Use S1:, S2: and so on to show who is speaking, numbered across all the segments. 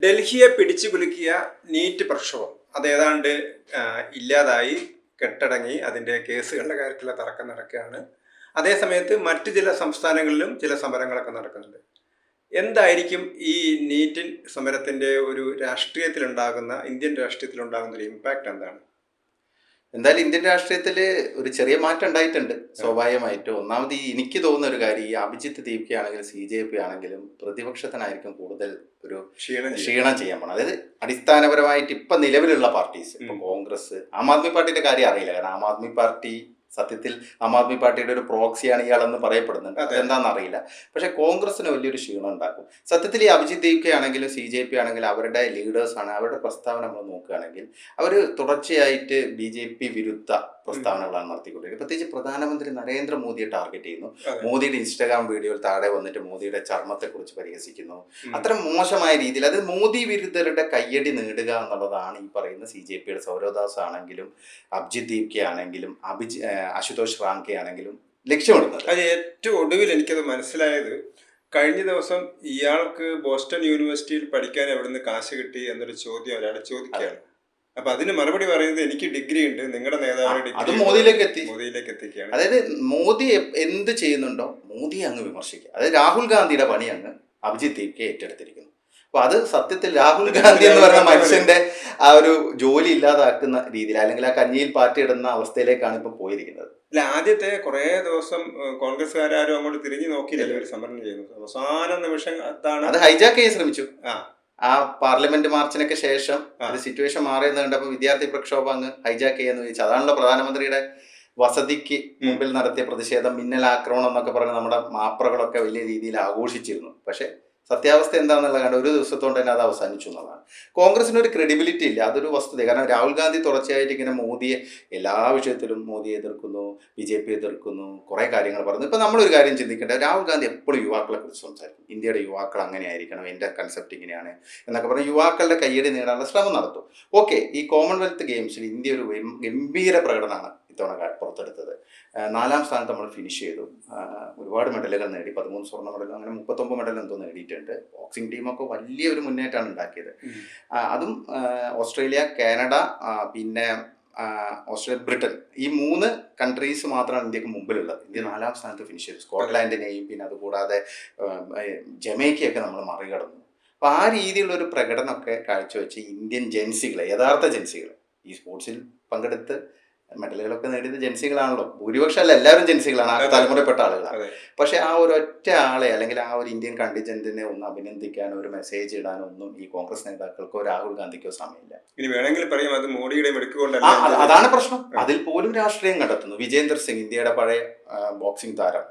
S1: ഡൽഹിയെ പിടിച്ചു കുലുക്കിയ നീറ്റ് പ്രക്ഷോഭം അതേതാണ്ട് ഇല്ലാതായി കെട്ടടങ്ങി. അതിൻ്റെ കേസുകളുടെ കാര്യത്തിലുള്ള തർക്കം നടക്കുകയാണ്. അതേസമയത്ത് മറ്റു ചില സംസ്ഥാനങ്ങളിലും ചില സമരങ്ങളൊക്കെ നടക്കുന്നുണ്ട്. എന്തായിരിക്കും ഈ നീറ്റിൻ സമരത്തിൻ്റെ ഒരു ഇന്ത്യൻ രാഷ്ട്രീയത്തിലുണ്ടാകുന്ന ഒരു ഇമ്പാക്റ്റ് എന്താണ്?
S2: എന്തായാലും ഇന്ത്യൻ രാഷ്ട്രീയത്തിൽ ഒരു ചെറിയ മാറ്റം ഉണ്ടായിട്ടുണ്ട് സ്വാഭാവികമായിട്ടും. ഒന്നാമത് എനിക്ക് തോന്നുന്ന ഒരു കാര്യം, ഈ അഭിജിത്ത് ദീപ്ക ആണെങ്കിലും CJP ആണെങ്കിലും പ്രതിപക്ഷത്തിനായിരിക്കും കൂടുതൽ ഒരു ക്ഷീണം ചെയ്യാൻ പോകണം. അതായത് അടിസ്ഥാനപരമായിട്ട് ഇപ്പൊ നിലവിലുള്ള പാർട്ടീസ്, ഇപ്പൊ കോൺഗ്രസ്, ആം ആദ്മി പാർട്ടിയുടെ കാര്യം അറിയില്ല. കാരണം ആം ആദ്മി പാർട്ടി സത്യത്തിൽ ആം ആദ്മി പാർട്ടിയുടെ ഒരു പ്രോക്സിയാണ് ഇയാളെന്ന് പറയപ്പെടുന്നുണ്ട്. അതെന്താണെന്ന് അറിയില്ല. പക്ഷെ കോൺഗ്രസിന് വലിയൊരു ക്ഷീണം ഉണ്ടാക്കും. സത്യത്തിൽ ഈ അഭിജിത്ത് ദീപ്ക ആണെങ്കിലും CJP ആണെങ്കിലും അവരുടെ ലീഡേഴ്സാണ്. അവരുടെ പ്രസ്താവന നമ്മൾ നോക്കുകയാണെങ്കിൽ അവർ തുടർച്ചയായിട്ട് BJP വിരുദ്ധ പ്രസ്താവനകളാണ് നടത്തിക്കൊണ്ടിരിക്കുന്നത്. പ്രത്യേകിച്ച് പ്രധാനമന്ത്രി നരേന്ദ്രമോദിയെ ടാർഗറ്റ് ചെയ്യുന്നു. മോദിയുടെ ഇൻസ്റ്റാഗ്രാം വീഡിയോയിൽ താഴെ വന്നിട്ട് മോദിയുടെ ചർമ്മത്തെക്കുറിച്ച് പരിഹസിക്കുന്നു. അത്ര മോശമായ രീതിയിൽ, അത് മോദി വിരുദ്ധരുടെ കയ്യടി നേടുക എന്നുള്ളതാണ് ഈ പറയുന്ന CJPയുടെ സൗരവദാസ് ആണെങ്കിലും അഭിജിത്ത് ദീപ്ക ആണെങ്കിലും അശുതോഷ് റാങ്കെ ആണെങ്കിലും ലക്ഷ്യമിടുന്നത്.
S1: അത് ഏറ്റവും ഒടുവിൽ എനിക്കത് മനസ്സിലായത്, കഴിഞ്ഞ ദിവസം ഇയാൾക്ക് ബോസ്റ്റൺ യൂണിവേഴ്സിറ്റിയിൽ പഠിക്കാൻ എവിടുന്ന് കാശ് കിട്ടി എന്നൊരു ചോദ്യം ഒരാൾ ചോദിക്കുകയാണ്. അപ്പൊ അതിന് മറുപടി പറയുന്നത്, എനിക്ക് ഡിഗ്രി ഉണ്ട്, നിങ്ങളുടെ നേതാവിന്റെ ഡിഗ്രി മോദിയിലേക്ക് എത്തിക്കുകയാണ്.
S2: അതായത് മോദി എന്ത് ചെയ്യുന്നുണ്ടോ മോദിയെ അങ്ങ് വിമർശിക്കുക. അതായത് രാഹുൽ ഗാന്ധിയുടെ പണി അങ്ങ് അഭിജിത്ത് ദീപ്ക ഏറ്റെടുത്തിരിക്കുന്നു. അപ്പൊ അത് സത്യത്തിൽ രാഹുൽ ഗാന്ധി എന്ന് പറയുന്ന മനുഷ്യന്റെ ആ ഒരു ജോലി ഇല്ലാതാക്കുന്ന രീതിയിൽ, അല്ലെങ്കിൽ ആ കഞ്ഞിയിൽ പാറ്റിയിടുന്ന അവസ്ഥയിലേക്കാണ് ഇപ്പൊ പോയിരിക്കുന്നത്.
S1: അല്ല, ആദ്യത്തെ കുറെ ദിവസം കോൺഗ്രസ്സുകാരും അങ്ങോട്ട് തിരിഞ്ഞു നോക്കിയില്ലല്ലോ ഒരു സമരം ചെയ്യുന്നത്. അവസാന നിമിഷത്താണ്
S2: അത് ഹൈജാക്ക് ചെയ്യാൻ ശ്രമിച്ചു. ആ പാർലമെന്റ് മാർച്ചിനൊക്കെ ശേഷം ഒരു സിറ്റുവേഷൻ മാറിയെന്ന് കണ്ടപ്പോൾ വിദ്യാർത്ഥി പ്രക്ഷോഭം അങ്ങ് ഹൈജാക്ക് ചെയ്യാന്ന് ചോദിച്ചു. അതാണല്ലോ പ്രധാനമന്ത്രിയുടെ വസതിക്ക് മുമ്പിൽ നടത്തിയ പ്രതിഷേധം, മിന്നലാക്രമണം എന്നൊക്കെ പറഞ്ഞ് നമ്മുടെ മാപ്രകളൊക്കെ വലിയ രീതിയിൽ ആഘോഷിച്ചിരുന്നു. പക്ഷെ സത്യാവസ്ഥ എന്താണെന്നുള്ള കണ്ട് ഒരു ദിവസത്തോണ്ട് തന്നെ അത് അവസാനിച്ചു എന്നുള്ളതാണ്. കോൺഗ്രസിന് ഒരു ക്രെഡിബിലിറ്റി ഇല്ല, അതൊരു വസ്തുത. കാരണം രാഹുൽ ഗാന്ധി തുടർച്ചയായിട്ട് ഇങ്ങനെ മോദിയെ എല്ലാ വിഷയത്തിലും മോദിയെ എതിർക്കുന്നു, BJP എതിർക്കുന്നു, കുറെ കാര്യങ്ങൾ പറഞ്ഞു. ഇപ്പൊ നമ്മളൊരു കാര്യം ചിന്തിക്കേണ്ടത്, രാഹുൽ ഗാന്ധി എപ്പോഴും യുവാക്കളെ കുറിച്ച് സംസാരിക്കും. ഇന്ത്യയുടെ യുവാക്കൾ അങ്ങനെ ആയിരിക്കണം, എൻ്റെ കൺസെപ്റ്റ് ഇങ്ങനെയാണ് എന്നൊക്കെ പറഞ്ഞ് യുവാക്കളുടെ കയ്യടി നേടാനുള്ള ശ്രമം നടത്തും. ഓക്കെ, ഈ കോമൺവെൽത്ത് ഗെയിംസിൽ ഇന്ത്യ ഒരു ഗംഭീര പ്രകടനമാണ് ഇത്തവണ പുറത്തെടുത്തത്. 4ാം സ്ഥാനത്ത് നമ്മൾ ഫിനിഷ് ചെയ്തു. ഒരുപാട് മെഡലുകൾ നേടി, 13 സ്വർണ്ണ മെഡൽ, അങ്ങനെ 39 മെഡൽ എന്തോ നേടിയിട്ടുണ്ട്. ബോക്സിംഗ് ടീമൊക്കെ വലിയൊരു മുന്നേറ്റമാണ് ഉണ്ടാക്കിയത്. അതും ഓസ്ട്രേലിയ, കാനഡ, പിന്നെ ബ്രിട്ടൻ, ഈ 3 കൺട്രീസ് മാത്രമാണ് ഇന്ത്യക്ക് മുമ്പിലുള്ളത്. ഇന്ത്യ 4ാം സ്ഥാനത്ത് ഫിനിഷ് ചെയ്തു. സ്കോട്ട്ലാൻഡിനെയും പിന്നെ അതുകൂടാതെ ജമൈക്കയൊക്കെ നമ്മൾ മറികടന്നു. അപ്പോൾ ആ രീതിയിലുള്ള ഒരു പ്രകടനമൊക്കെ കാഴ്ചവെച്ച് ഇന്ത്യൻ ജെൻസികളെ, യഥാർത്ഥ ജെൻസികൾ, ഈ സ്പോർട്സിൽ പങ്കെടുത്ത് മെഡലുകളൊക്കെ നേടിയത് ജെൻസികളാണല്ലോ. ഭൂരിപക്ഷം അല്ല, എല്ലാവരും ജെൻസികളാണ്, ആ തലമുറപ്പെട്ട ആളുകളാണ്. പക്ഷെ ആ ഒരു ഒറ്റ ആളെ, അല്ലെങ്കിൽ ആ ഒരു ഇന്ത്യൻ കണ്ടിജന്റിനെ ഒന്ന് അഭിനന്ദിക്കാനോ ഒരു മെസ്സേജ് ഇടാനോ ഒന്നും ഈ കോൺഗ്രസ് നേതാക്കൾക്കോ രാഹുൽ ഗാന്ധിക്കോ സമയമില്ല.
S1: ഇനി വേണമെങ്കിൽ പറയാം അത് മോഡിയുടെ
S2: അതാണ് പ്രശ്നം. അതിൽ പോലും രാഷ്ട്രീയം കണ്ടെത്തുന്നു. വിജേന്ദർ സിംഗ്, ഇന്ത്യയുടെ പഴയ ബോക്സിംഗ് താരം,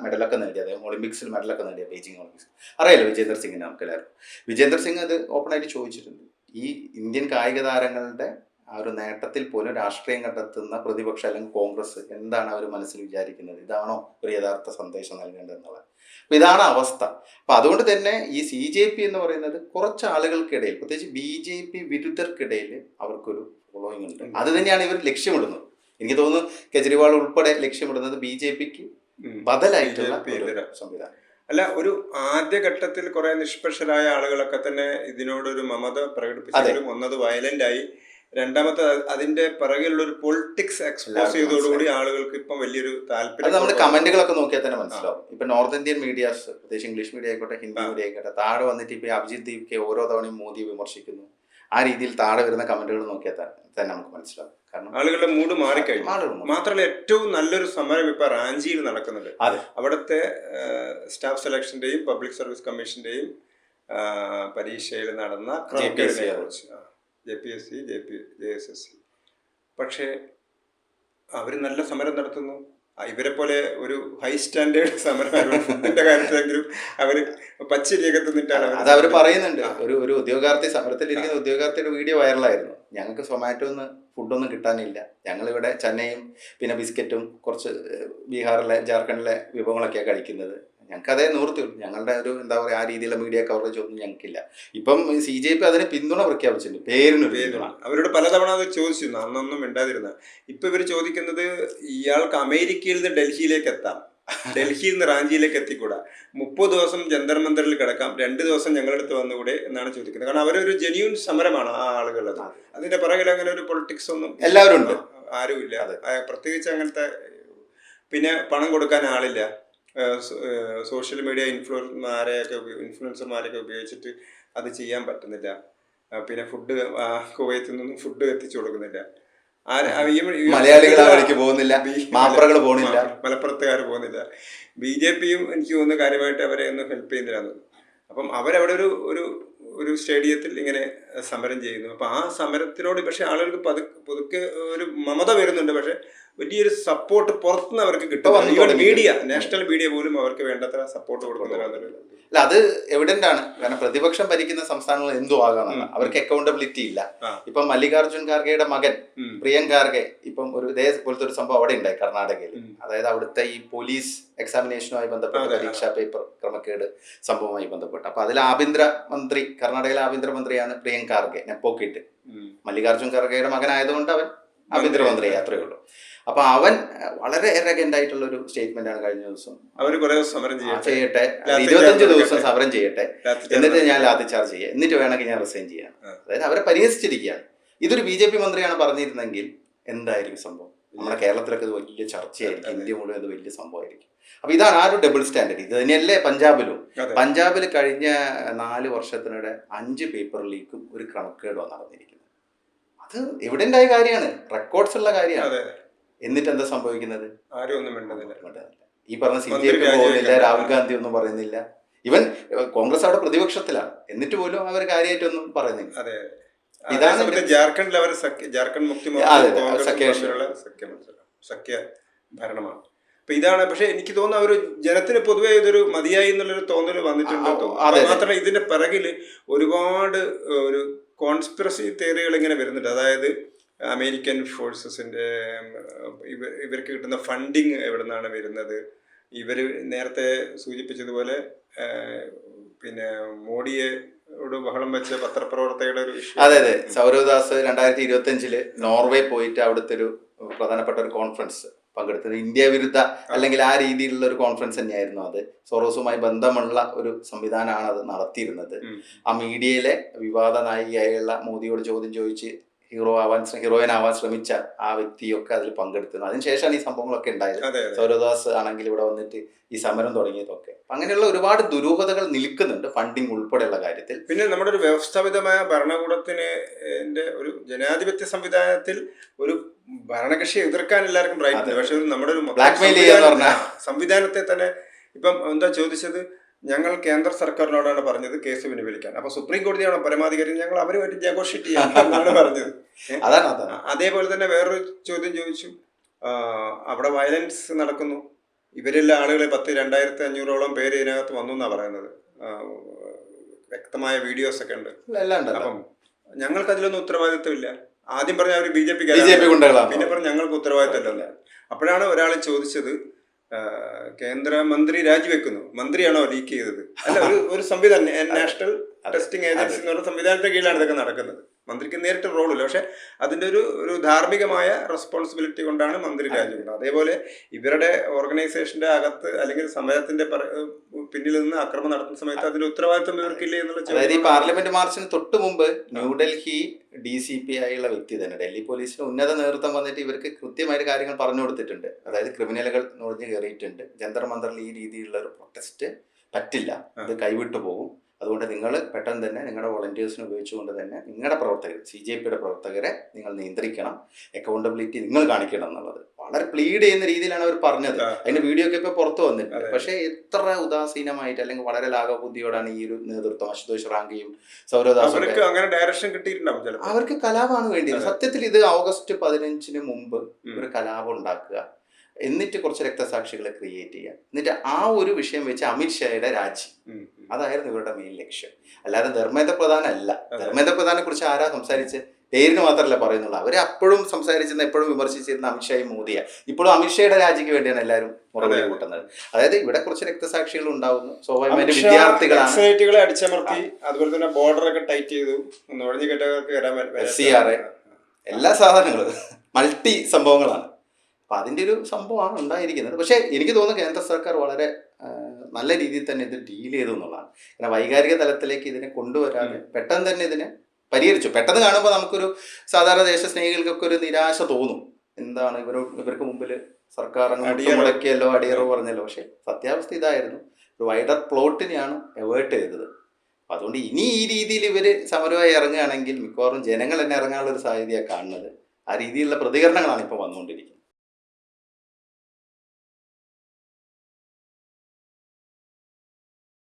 S2: മെഡലൊക്കെ നേടിയ, അദ്ദേഹം ഒളിമ്പിക്സിൽ മെഡലൊക്കെ നേടിയ, ബീജിംഗ് ഒളിമ്പിക്സ്. അറിയാലോ വിജേന്ദർ സിംഗിനെ നമുക്ക് എല്ലാവരും. വിജേന്ദർ സിംഗ് അത് ഓപ്പണായിട്ട് ചോദിച്ചിട്ടുണ്ട്. ഈ ഇന്ത്യൻ കായിക താരങ്ങളുടെ ആ ഒരു നേട്ടത്തിൽ പോലും രാഷ്ട്രീയം കണ്ടെത്തുന്ന പ്രതിപക്ഷം അല്ലെങ്കിൽ കോൺഗ്രസ് എന്താണ് അവർ മനസ്സിൽ വിചാരിക്കുന്നത്? ഇതാണോ ഒരു യഥാർത്ഥ സന്ദേശം നൽകേണ്ടതെന്നുള്ളത്? അപ്പൊ ഇതാണ് അവസ്ഥ. അപ്പൊ അതുകൊണ്ട് തന്നെ ഈ CJP എന്ന് പറയുന്നത് കുറച്ച് ആളുകൾക്കിടയിൽ, പ്രത്യേകിച്ച് BJP വിരുദ്ധർക്കിടയിൽ അവർക്കൊരു ഫോളോയിങ് ഉണ്ട്. അത് തന്നെയാണ് ഇവർ ലക്ഷ്യമിടുന്നത്. എനിക്ക് തോന്നുന്നു കെജ്രിവാൾ ഉൾപ്പെടെ ലക്ഷ്യമിടുന്നത് BJPക്ക് ബദലായിട്ടുള്ള സംവിധാനം.
S1: അല്ല, ഒരു ആദ്യഘട്ടത്തിൽ കുറെ നിഷ്പക്ഷരായ ആളുകളൊക്കെ തന്നെ ഇതിനോടൊരു മമത പ്രകടിപ്പിച്ചാലും ഒന്നത് വയലന്റ് ആയി, രണ്ടാമത്തെ അതിന്റെ പിറകിലുള്ള ഒരു പൊളിറ്റിക്സ് എക്സ്പോസ് ചെയ്തതോടുകൂടി ആളുകൾക്ക് ഇപ്പം വലിയൊരു താല്പര്യം.
S2: നമ്മൾ കമന്റുകളൊക്കെ നോക്കിയാൽ തന്നെ മനസ്സിലാവും. ഇപ്പൊ നോർത്ത് ഇന്ത്യൻ മീഡിയാസ്, പ്രത്യേകിച്ച് ഇംഗ്ലീഷ് മീഡിയ ആയിക്കോട്ടെ, ഹിന്ദി മീഡിയ ആയിക്കോട്ടെ, താഴെ വന്നിട്ട് ഇപ്പൊ അഭിജിത്ത് ദീപ്ക ഓരോ തവണയും മോദിയെ വിമർശിക്കുന്നു. ആ രീതിയിൽ താഴെ വരുന്ന കമന്റുകൾ നോക്കിയാൽ തന്നെ നമുക്ക് മനസ്സിലാവും. കാരണം
S1: ആളുകളുടെ മൂഡ് മാറിക്കഴിഞ്ഞു. മാത്രമല്ല, ഏറ്റവും നല്ലൊരു സമരം ഇപ്പൊ റാഞ്ചിയിൽ നടക്കുന്നുണ്ട്. അവിടുത്തെ സ്റ്റാഫ് സെലക്ഷന്റെയും പബ്ലിക് സർവീസ് കമ്മീഷന്റെയും പരീക്ഷയിൽ നടന്ന JPSC, JSSC. പക്ഷേ അവർ നല്ല സമരം നടത്തുന്നു. ഇവരെ പോലെ ഒരു ഹൈ സ്റ്റാൻഡേർഡ് സമരത്തിന്റെ കാര്യത്തിലെങ്കിലും അവര് പച്ചരികത്തുന്നിട്ടാണ്
S2: അത് അവർ പറയുന്നുണ്ട്. ഒരു ഉദ്യോഗാർത്ഥി, സമരത്തിലിരിക്കുന്ന ഉദ്യോഗാർത്ഥിയുടെ വീഡിയോ വൈറലായിരുന്നു. ഞങ്ങൾക്ക് സൊമാറ്റോന്ന് ഫുഡൊന്നും കിട്ടാനില്ല, ഞങ്ങളിവിടെ ചെന്നൈയും പിന്നെ ബിസ്ക്കറ്റും കുറച്ച് ബീഹാറിലെ ജാർഖണ്ഡിലെ വിഭവങ്ങളൊക്കെയാണ് കഴിക്കുന്നത്, ഞങ്ങൾക്ക് അതേ നിവൃത്തിയുള്ളൂ, ഞങ്ങളുടെ ഒരു എന്താ പറയുക ആ രീതിയിലുള്ള മീഡിയ കവറേജ് ഒന്നും ഞങ്ങൾക്കില്ല. ഇപ്പം CJP അതിന് പിന്തുണ പ്രഖ്യാപിച്ചിട്ടുണ്ട്, പേരിന് പിന്തുണ.
S1: അവരോട് പലതവണ അത് ചോദിച്ചിരുന്നു, അന്നൊന്നും മിണ്ടാതിരുന്ന. ഇപ്പൊ ഇവർ ചോദിക്കുന്നത് ഇയാൾക്ക് അമേരിക്കയിൽ നിന്ന് ഡൽഹിയിലേക്ക് എത്താം, ഡൽഹിയിൽ നിന്ന് റാഞ്ചിയിലേക്ക് എത്തിക്കൂടാ, 30 ദിവസം ജന്തർ മന്ദറിൽ കിടക്കാം, 2 ദിവസം ഞങ്ങളുടെ അടുത്ത് വന്നുകൂടെ എന്നാണ് ചോദിക്കുന്നത്. കാരണം അവരൊരു ജെന്യൂൻ സമരമാണ് ആ ആളുകളത്. അതിന്റെ പുറകിൽ അങ്ങനെ ഒരു പൊളിറ്റിക്സ് ഒന്നും
S2: എല്ലാവരും ഉണ്ട്,
S1: ആരുമില്ല. പ്രത്യേകിച്ച് അങ്ങനത്തെ പിന്നെ പണം കൊടുക്കാൻ ആളില്ല. സോഷ്യൽ മീഡിയ ഇൻഫ്ലുവൻസർമാരെയൊക്കെ ഉപയോഗിച്ചിട്ട് അത് ചെയ്യാൻ പറ്റുന്നില്ല. പിന്നെ ഫുഡ് കുവൈത്തിൽ നിന്നും ഫുഡ് എത്തിച്ചു കൊടുക്കുന്നില്ല.
S2: മലയാളികൾ പോകുന്നില്ല, മാപ്രകൾ പോകുന്നില്ല,
S1: മലപ്പുറത്തുകാർ പോകുന്നില്ല. BJPയും എനിക്ക് തോന്നുന്നു കാര്യമായിട്ട് അവരെ ഒന്നും ഹെൽപ്പ് ചെയ്യുന്നില്ല. അപ്പം അവരവിടെ ഒരു സ്റ്റേഡിയത്തിൽ ഇങ്ങനെ സമരം ചെയ്യുന്നു. അപ്പം ആ സമരത്തിനോട് പക്ഷെ ആളുകൾക്ക് പതുക്കെ ഒരു മമത വരുന്നുണ്ട്. പക്ഷെ വലിയൊരു സപ്പോർട്ട് പുറത്തുനിന്ന് അവർക്ക് കിട്ടും. മീഡിയ, നാഷണൽ മീഡിയ പോലും അവർക്ക് വേണ്ടത്ര സപ്പോർട്ട് കൊടുക്കുന്നില്ല.
S2: അല്ല, അത് എവിഡന്റ് ആണ്. കാരണം പ്രതിപക്ഷം ഭരിക്കുന്ന സംസ്ഥാനങ്ങൾ എന്തു ആകാമെന്ന് അവർക്ക് അക്കൗണ്ടബിലിറ്റി ഇല്ല. ഇപ്പം മല്ലികാർജുൻ ഖാർഗെയുടെ മകൻ പ്രിയങ്ക് ഖാർഗെ ഇപ്പം ഇതേപോലത്തെ ഒരു സംഭവം അവിടെ ഉണ്ടായി കർണാടകയിൽ. അതായത് അവിടുത്തെ ഈ പോലീസ് എക്സാമിനേഷനുമായി ബന്ധപ്പെട്ട പരീക്ഷാ പേപ്പർ ക്രമക്കേട് സംഭവവുമായി ബന്ധപ്പെട്ട്. അപ്പൊ അതിൽ ആഭ്യന്തരമന്ത്രി, കർണാടകയിലെ ആഭ്യന്തരമന്ത്രിയാണ് പ്രിയങ്ക് ഖാർഗെ, നെപ്പോക്കിട്ട്. മല്ലികാർജുൻ ഖാർഗെയുടെ മകനായതുകൊണ്ട് അവൻ ആഭ്യന്തരമന്ത്രിയായി, അത്രയേ ഉള്ളൂ. അപ്പൊ അവൻ വളരെ എറഗന്റ് ആയിട്ടുള്ള ഒരു സ്റ്റേറ്റ്മെന്റ് ആണ് കഴിഞ്ഞ ദിവസം.
S1: അവര് കുറെ സമരം
S2: ചെയ്യട്ടെ, 25 ദിവസം സമരം ചെയ്യട്ടെ, എന്നിട്ട് ഞാൻ ലാത്തി ചാർജ് ചെയ്യാം, എന്നിട്ട് വേണമെങ്കിൽ ഞാൻ റിസൈൻ ചെയ്യാം. അതായത് അവരെ പരിഹസിച്ചിരിക്കുകയാണ്. ഇതൊരു BJP മന്ത്രിയാണ് പറഞ്ഞിരുന്നെങ്കിൽ എന്തായിരിക്കും സംഭവം? നമ്മുടെ കേരളത്തിലൊക്കെ ഇത് വലിയ ചർച്ചയായിരിക്കും, ഇന്ത്യ മുഴുവൻ ഇത് വലിയ സംഭവമായിരിക്കും. അപ്പൊ ഇതാണ് ആ ഒരു ഡബിൾ സ്റ്റാൻഡേർഡ്. ഇത് തന്നെയല്ലേ പഞ്ചാബിലും. പഞ്ചാബിൽ കഴിഞ്ഞ 4 വർഷത്തിനിടെ 5 പേപ്പർ ലീക്കും ഒരു ക്രമക്കേടും നടന്നിരിക്കുന്നത്. അത് എവിഡന്റ് ആയ കാര്യമാണ്, റെക്കോർഡ്സ് ഉള്ള കാര്യമാണ്. എന്നിട്ട് എന്താ സംഭവിക്കുന്നത്?
S1: ആരും ഒന്നും വേണ്ടതില്ല.
S2: ഈ പറഞ്ഞ CJP പോകുന്നില്ല, രാഹുൽ ഗാന്ധി ഒന്നും പറയുന്നില്ല. ഇവൻ കോൺഗ്രസ് അവിടെ പ്രതിപക്ഷത്തിലാണ്, എന്നിട്ട് പോലും അവർ കാര്യമായിട്ടൊന്നും പറയുന്നില്ല.
S1: ഇതാണ് ജാർഖണ്ഡിൽ അവർ ജാർഖണ്ഡ് മുക്തി സഖ്യ ഭരണമാണ്. അപ്പൊ ഇതാണ്. പക്ഷെ എനിക്ക് തോന്നുന്നു ഒരു ജനത്തിന് പൊതുവെ ഇതൊരു മതിയായി എന്നുള്ളൊരു തോന്നൽ വന്നിട്ടുണ്ട്. മാത്രമല്ല ഇതിന്റെ പിറകില് ഒരുപാട് ഒരു കോൺസ്പിറസി തിയറികൾ ഇങ്ങനെ വരുന്നുണ്ട്. അതായത് അമേരിക്കൻ ഫോഴ്സസിന്റെ ഇവർക്ക് കിട്ടുന്ന ഫണ്ടിങ് എവിടെ നിന്നാണ് വരുന്നത്? ഇവർ നേരത്തെ സൂചിപ്പിച്ചതുപോലെ പിന്നെ മോഡിയോട് ബഹളം വെച്ച പത്രപ്രവർത്തകരുടെ ഒരു വിഷയം.
S2: അതെ, സൗരവ് ദാസ് 2025 നോർവേ പോയിട്ട് അവിടുത്തെ ഒരു പ്രധാനപ്പെട്ട ഒരു കോൺഫറൻസ് പങ്കെടുത്തത് ഇന്ത്യ വിരുദ്ധ അല്ലെങ്കിൽ ആ രീതിയിലുള്ള ഒരു കോൺഫറൻസ് തന്നെയായിരുന്നു. അത് സോറോസുമായി ബന്ധമുള്ള ഒരു സംവിധാനമാണ് അത് നടത്തിയിരുന്നത്. ആ മീഡിയയിലെ വിവാദ നായികയായുള്ള മോദിയോട് ചോദ്യം ചോദിച്ച് ഹീറോയിൻ ആവാൻ ശ്രമിച്ച ആ വ്യക്തിയൊക്കെ അതിൽ പങ്കെടുത്തിരുന്നു. അതിനുശേഷമാണ് ഈ സംഭവങ്ങളൊക്കെ ഉണ്ടായത്. സൗരവദാസ് ആണെങ്കിൽ ഇവിടെ വന്നിട്ട് ഈ സമരം തുടങ്ങിയതൊക്കെ. അങ്ങനെയുള്ള ഒരുപാട് ദുരൂഹതകൾ നിൽക്കുന്നുണ്ട് ഫണ്ടിങ് ഉൾപ്പെടെയുള്ള കാര്യത്തിൽ.
S1: പിന്നെ നമ്മുടെ ഒരു വ്യവസ്ഥാപിതമായ ഭരണകൂടത്തിന് ഒരു ജനാധിപത്യ സംവിധാനത്തിൽ ഒരു ഭരണകക്ഷിയെ എതിർക്കാൻ എല്ലാവർക്കും റൈറ്റ്. പക്ഷെ നമ്മുടെ ഒരു സംവിധാനത്തെ തന്നെ ഇപ്പം എന്താ ചോദിച്ചത്, ഞങ്ങൾ കേന്ദ്ര സർക്കാരിനോടാണ് പറഞ്ഞത് കേസ് പിൻവലിക്കാൻ. അപ്പൊ സുപ്രീം കോടതിയാണ് പരമാധികാരി, ഞങ്ങൾ അവരുമായിട്ട് നെഗോഷിയേറ്റ് ചെയ്യാം എന്നാണ് പറഞ്ഞത്. അതേപോലെ തന്നെ വേറൊരു ചോദ്യം ചോദിച്ചു, അവിടെ വയലൻസ് നടക്കുന്നു, ഇവരെല്ലാം ആളുകളെ 2,500-ഓളം പേര് ഇതിനകത്ത് വന്നു എന്നാ പറയുന്നത്. വ്യക്തമായ വീഡിയോസ് ഒക്കെ ഉണ്ട്. അപ്പം ഞങ്ങൾക്ക് അതിലൊന്നും ഉത്തരവാദിത്വമില്ല. ആദ്യം പറഞ്ഞ അവർ BJP പിന്നെ പറഞ്ഞ ഞങ്ങൾക്ക് ഉത്തരവാദിത്വമില്ല. അപ്പോഴാണ് ഒരാൾ ചോദിച്ചത്, കേന്ദ്രമന്ത്രി രാജിവെക്കുന്നു, മന്ത്രിയാണോ ലീക്ക് ചെയ്തത്? അല്ല, ഒരു സംവിധാനം, നാഷണൽ ടെസ്റ്റിംഗ് ഏജൻസി എന്ന് പറഞ്ഞ സംവിധാനത്തിന്റെ കീഴിലാണ് ഇതൊക്കെ നടക്കുന്നത്. മന്ത്രിക്ക് നേരിട്ട് റോളില്ല, പക്ഷെ അതിന്റെ ഒരു ധാർമ്മികമായ റെസ്പോൺസിബിലിറ്റി കൊണ്ടാണ് മന്ത്രി രാജിവെക്കുന്നത്. അതേപോലെ ഇവരുടെ ഓർഗനൈസേഷന്റെ അകത്ത് അല്ലെങ്കിൽ സമരത്തിന്റെ പിന്നിൽ നിന്ന് അക്രമം നടത്തുന്ന സമയത്ത് അതിന്റെ ഉത്തരവാദിത്വം ഇവർക്കില്ലേ എന്നുള്ള.
S2: അതായത് ഈ പാർലമെന്റ് മാർച്ചിന് തൊട്ട് മുമ്പ് ന്യൂഡൽഹി DCP ആയുള്ള വ്യക്തി തന്നെ ഡൽഹി പോലീസിന് ഉന്നത നേതൃത്വം വന്നിട്ട് ഇവർക്ക് കൃത്യമായിട്ട് കാര്യങ്ങൾ പറഞ്ഞു കൊടുത്തിട്ടുണ്ട്. അതായത് ക്രിമിനലുകൾ നുഴഞ്ഞു കയറിയിട്ടുണ്ട്, ജന്തർ മന്ദറിൽ ഈ രീതിയിലുള്ള ഒരു പ്രൊട്ടസ്റ്റ് പറ്റില്ല, അത് കൈവിട്ടു പോകും. അതുകൊണ്ട് നിങ്ങൾ പെട്ടെന്ന് തന്നെ നിങ്ങളുടെ വോളണ്ടിയേഴ്സിനെ ഉപയോഗിച്ചുകൊണ്ട് തന്നെ നിങ്ങളുടെ പ്രവർത്തകർ, CJPയുടെ പ്രവർത്തകരെ നിങ്ങൾ നിയന്ത്രിക്കണം, അക്കൗണ്ടബിലിറ്റി നിങ്ങൾ കാണിക്കണം എന്നുള്ളത് വളരെ പ്ലീഡ് ചെയ്യുന്ന രീതിയിലാണ് അവർ പറഞ്ഞത്. അതിന്റെ വീഡിയോ ഒക്കെ ഇപ്പൊ പുറത്തു വന്നിട്ടുണ്ട്. പക്ഷെ എത്ര ഉദാസീനമായിട്ട് അല്ലെങ്കിൽ വളരെ ലാഘബുദ്ധിയോടാണ് ഈ ഒരു നേതൃത്വം, അശുതോഷ് റാങ്കിയും സൗരവദാസും, അവർക്ക് കലാപമാണ് വേണ്ടിയത്. സത്യത്തിൽ ഇത് ഓഗസ്റ്റ് 15 മുമ്പ് ഒരു കലാപം ഉണ്ടാക്കുക, എന്നിട്ട് കുറച്ച് രക്തസാക്ഷികളെ ക്രിയേറ്റ് ചെയ്യുക, എന്നിട്ട് ആ ഒരു വിഷയം വെച്ച് അമിത്ഷായുടെ രാജി, അതായിരുന്നു ഇവരുടെ മെയിൻ ലക്ഷ്യം. അല്ലാതെ ധർമ്മേന്ദ്ര പ്രധാൻ അല്ല. ധർമ്മേന്ദ്ര പ്രധാനെ കുറിച്ച് ആരാ സംസാരിച്ച്? പേരിന് മാത്രമല്ല പറയുന്നുള്ളൂ. അവരെ അപ്പോഴും സംസാരിച്ചിരുന്ന, എപ്പോഴും വിമർശിച്ചിരുന്ന അമിത്ഷായും മോദിയാണ്. ഇപ്പോഴും അമിത്ഷായുടെ രാജിക്ക് വേണ്ടിയാണ് എല്ലാവരും മുറവിളി കൂട്ടുന്നത്. അതായത് ഇവിടെ കുറച്ച് രക്തസാക്ഷികൾ ഉണ്ടാവുന്നു, സ്വാഭാവികമായിട്ട് വിദ്യാർത്ഥികളെ
S1: അടിച്ചമർത്തി, അതുപോലെ തന്നെ ബോർഡറൊക്കെ ടൈറ്റ് ചെയ്തു, FCR
S2: എല്ലാ സാധനങ്ങളും മൾട്ടി സംഭവങ്ങളാണ്. അപ്പം അതിൻ്റെ ഒരു സംഭവമാണ് ഉണ്ടായിരിക്കുന്നത്. പക്ഷേ എനിക്ക് തോന്നുന്നു കേന്ദ്ര സർക്കാർ വളരെ നല്ല രീതിയിൽ തന്നെ ഇത് ഡീൽ ചെയ്തു എന്നുള്ളതാണ്. കാരണം വൈകാരിക തലത്തിലേക്ക് ഇതിനെ കൊണ്ടുവരാതെ പെട്ടെന്ന് തന്നെ ഇതിനെ പരിഹരിച്ചു. പെട്ടെന്ന് കാണുമ്പോൾ നമുക്കൊരു സാധാരണ ദേശസ്നേഹികൾക്കൊക്കെ ഒരു നിരാശ തോന്നും. എന്താണ് ഇവർക്ക് മുമ്പിൽ സർക്കാർ അങ്ങ് മുടക്കിയല്ലോ, അടിയറവ് പറഞ്ഞല്ലോ. പക്ഷെ സത്യാവസ്ഥ ഇതായിരുന്നു. ഒരു വൈഡർ പ്ലോട്ടിനെയാണ് അവോയ്ഡ് ചെയ്തത്. അതുകൊണ്ട് ഇനി ഈ രീതിയിൽ ഇവർ സമരമായി ഇറങ്ങുകയാണെങ്കിൽ മിക്കവാറും ജനങ്ങൾ തന്നെ ഇറങ്ങാനുള്ള ഒരു സാധ്യതയാണ് കാണുന്നത്. ആ രീതിയിലുള്ള പ്രതികരണങ്ങളാണ് ഇപ്പോൾ വന്നുകൊണ്ടിരിക്കുന്നത്.